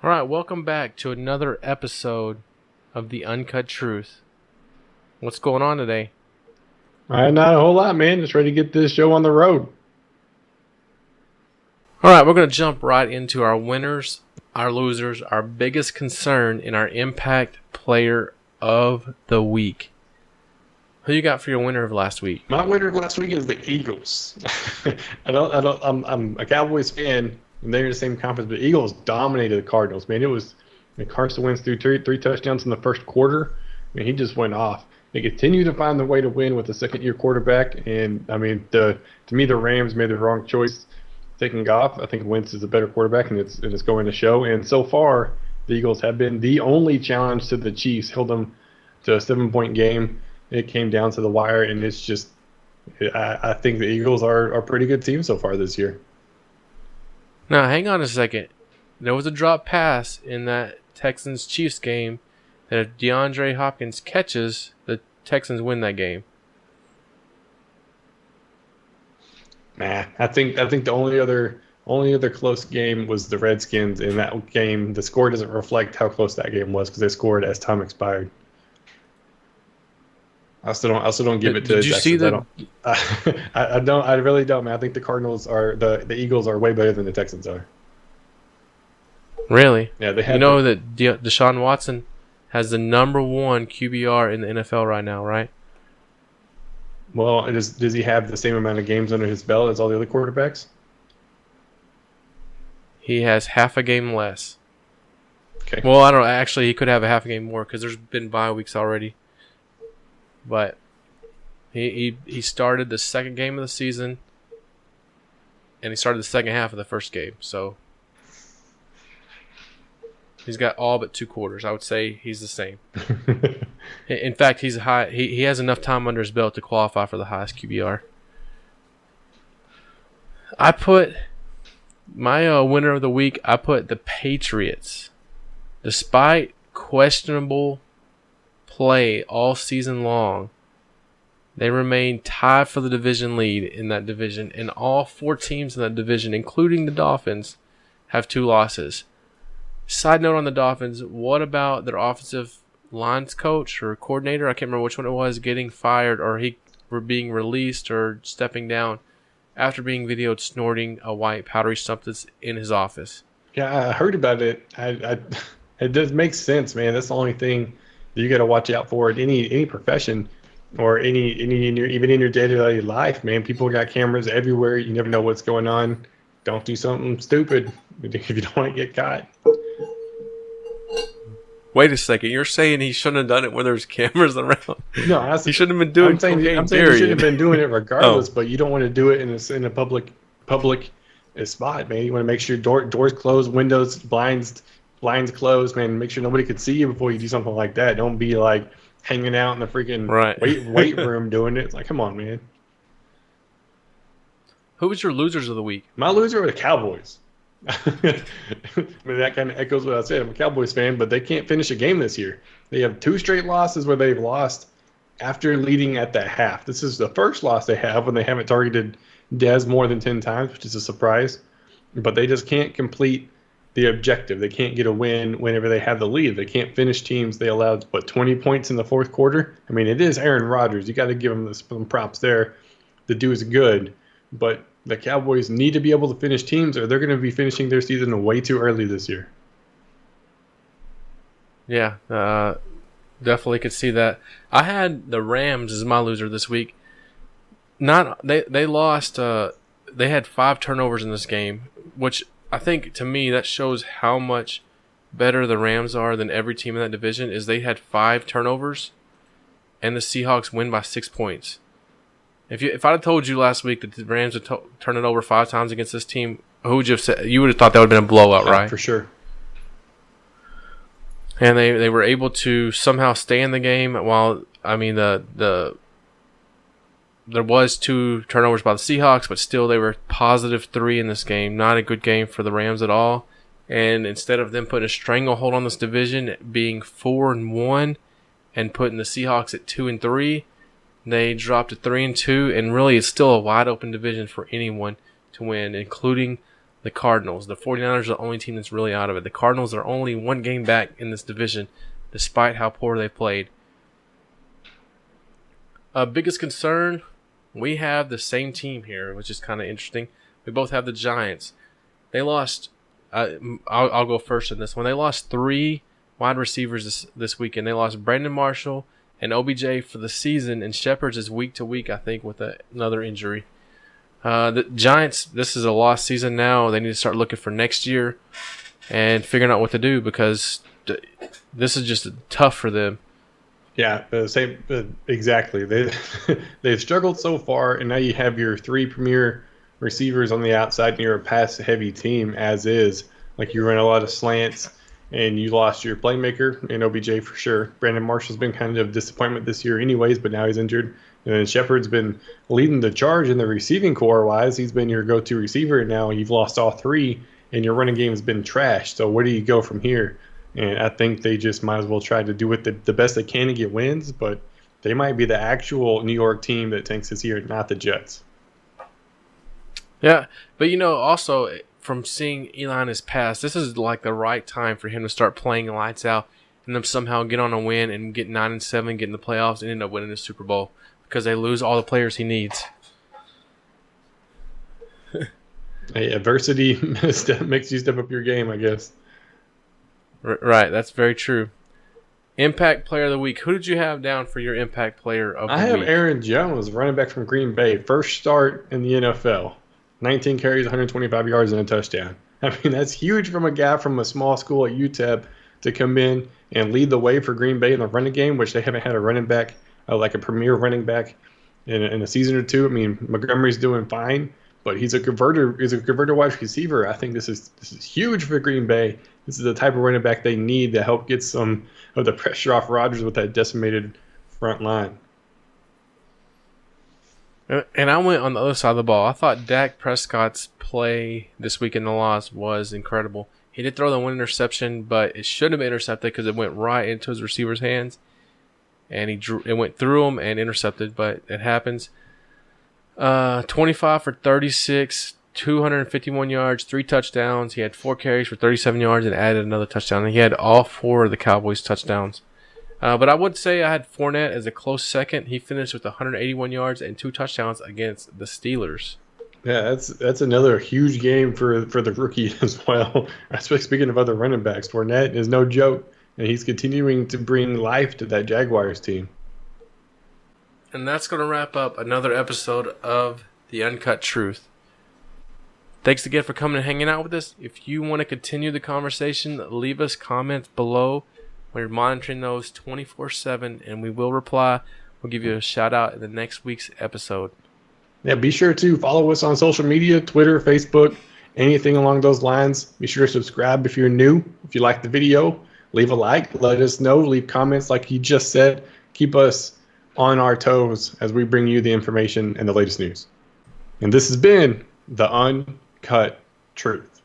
All right, welcome back to another episode of the Uncut Truth. What's going on today? Not a whole lot, man. Just ready to get this show on the road. All right, we're going to jump right into our winners, our losers, our biggest concern, and our impact player of the week. Who you got for your winner of last week? My winner of last week is the Eagles. I'm a Cowboys fan, and they're in the same conference, but the Eagles dominated the Cardinals. Man, Carson Wentz threw three touchdowns in the first quarter. I mean, he just went off. They continue to find the way to win with a second-year quarterback, and I mean, to me, the Rams made the wrong choice taking Goff. I think Wentz is a better quarterback, and it's going to show. And so far, the Eagles have been the only challenge to the Chiefs, held them to a 7-point game. It came down to the wire, and it's just I think the Eagles are a pretty good team so far this year. Now, hang on a second. There was a drop pass in that Texans-Chiefs game that if DeAndre Hopkins catches, the Texans win that game. Nah, I think the only other close game was the Redskins. In that game, the score doesn't reflect how close that game was because they scored as time expired. I also don't give it to. Did you see that? I don't. I really don't, man. I think the Cardinals are the Eagles are way better than the Texans are. Really? Yeah, they have. You know that Deshaun Watson has the number 1 QBR in the NFL right now, right? Well, does he have the same amount of games under his belt as all the other quarterbacks? He has half a game less. Okay. Well, I don't know. Actually, he could have a half a game more because there's been bye weeks already. But he started the second game of the season, and he started the second half of the first game. So he's got all but 2 quarters. I would say he's the same. In fact, he's high. He has enough time under his belt to qualify for the highest QBR. I put my winner of the week. I put the Patriots, despite questionable play all season long. They remain tied for the division lead in that division, and all 4 teams in that division, including the Dolphins, have 2 losses. Side note on the Dolphins, what about their offensive lines coach or coordinator? I can't remember which one it was, getting fired or he were being released or stepping down after being videoed snorting a white powdery substance in his office. Yeah, I heard about it. It does make sense, man. That's the only thing you got to watch out for in any profession or even in your day-to-day life, man. People got cameras everywhere. You never know what's going on. Don't do something stupid if you don't want to get caught. Wait a second. You're saying he shouldn't have done it when there's cameras around? No, he shouldn't have been doing cocaine. I'm saying he should have been doing it regardless, but you don't want to do it in a public spot, man. You want to make sure doors closed, windows, blinds closed, man. Make sure nobody could see you before you do something like that. Don't be like hanging out in the freaking weight room doing it. It's like, come on, man. Who was your losers of the week? My loser were the Cowboys. I mean, that kind of echoes what I said. I'm a Cowboys fan, but they can't finish a game this year. They have 2 straight losses where they've lost after leading at the half. This is the first loss they have when they haven't targeted Dez more than 10 times, which is a surprise. But they just can't complete the objective. They can't get a win whenever they have the lead. They can't finish teams. They allowed, 20 points in the fourth quarter? I mean, it is Aaron Rodgers. You got to give him some props there. The dude is good, but the Cowboys need to be able to finish teams or they're going to be finishing their season way too early this year. Yeah, definitely could see that. I had the Rams as my loser this week. They lost. They had 5 turnovers in this game, which I think to me that shows how much better the Rams are than every team in that division. Is they had 5 turnovers, and the Seahawks win by 6 points. If I'd have told you last week that the Rams would turn it over 5 times against this team, who would you have said? You would have thought that would have been a blowout, right? For sure. And they were able to somehow stay in the game while, I mean, there was 2 turnovers by the Seahawks, but still they were positive 3 in this game. Not a good game for the Rams at all. And instead of them putting a stranglehold on this division, being 4-1 and putting the Seahawks at 2-3, they dropped to 3-2, and really it's still a wide open division for anyone to win, including the Cardinals. The 49ers are the only team that's really out of it. The Cardinals are only one game back in this division, despite how poor they played. Biggest concern, we have the same team here, which is kind of interesting. We both have the Giants. They lost, I'll go first in this one. They lost 3 wide receivers this weekend. They lost Brandon Marshall and OBJ for the season, and Shepard's is week to week, I think, with another injury. The Giants, this is a lost season now. They need to start looking for next year and figuring out what to do because this is just tough for them. Yeah, same exactly. They've struggled so far, and now you have your 3 premier receivers on the outside, and you're a pass-heavy team as is. Like you run a lot of slants, and you lost your playmaker in OBJ for sure. Brandon Marshall's been kind of a disappointment this year anyways, but now he's injured. And then Shepard's been leading the charge in the receiving core-wise. He's been your go-to receiver, and now you've lost all 3, and your running game has been trashed. So where do you go from here? And I think they just might as well try to do it the best they can to get wins, but they might be the actual New York team that tanks this year, not the Jets. Yeah, but also from seeing Eli in his past, this is like the right time for him to start playing lights out and then somehow get on a win and get 9-7, get in the playoffs, and end up winning the Super Bowl because they lose all the players he needs. Hey, adversity makes you step up your game, I guess. Right, that's very true. Impact Player of the Week. Who did you have down for your Impact Player of the Week? I have Aaron Jones, running back from Green Bay. First start in the NFL. 19 carries, 125 yards, and a touchdown. I mean, that's huge from a guy from a small school at UTEP to come in and lead the way for Green Bay in the running game, which they haven't had a running back, like a premier running back in a season or two. I mean, Montgomery's doing fine, but he's a converter wide receiver. I think this is huge for Green Bay. This is the type of running back they need to help get some of the pressure off Rodgers with that decimated front line. And I went on the other side of the ball. I thought Dak Prescott's play this week in the loss was incredible. He did throw the one interception, but it shouldn't have been intercepted because it went right into his receiver's hands. And it went through him and intercepted, but it happens. 25 for 36, 251 yards, 3 touchdowns. He had 4 carries for 37 yards and added another touchdown. And he had all 4 of the Cowboys' touchdowns. But I would say I had Fournette as a close second. He finished with 181 yards and 2 touchdowns against the Steelers. Yeah, that's another huge game for the rookie as well. Speaking of other running backs, Fournette is no joke, and he's continuing to bring life to that Jaguars team. And that's going to wrap up another episode of The Uncut Truth. Thanks again for coming and hanging out with us. If you want to continue the conversation, leave us comments below. We're monitoring those 24/7, and we will reply. We'll give you a shout out in the next week's episode. Yeah, be sure to follow us on social media, Twitter, Facebook, anything along those lines. Be sure to subscribe if you're new. If you like the video, leave a like. Let us know. Leave comments like he just said. Keep us on our toes as we bring you the information and the latest news. And this has been The Uncut Truth.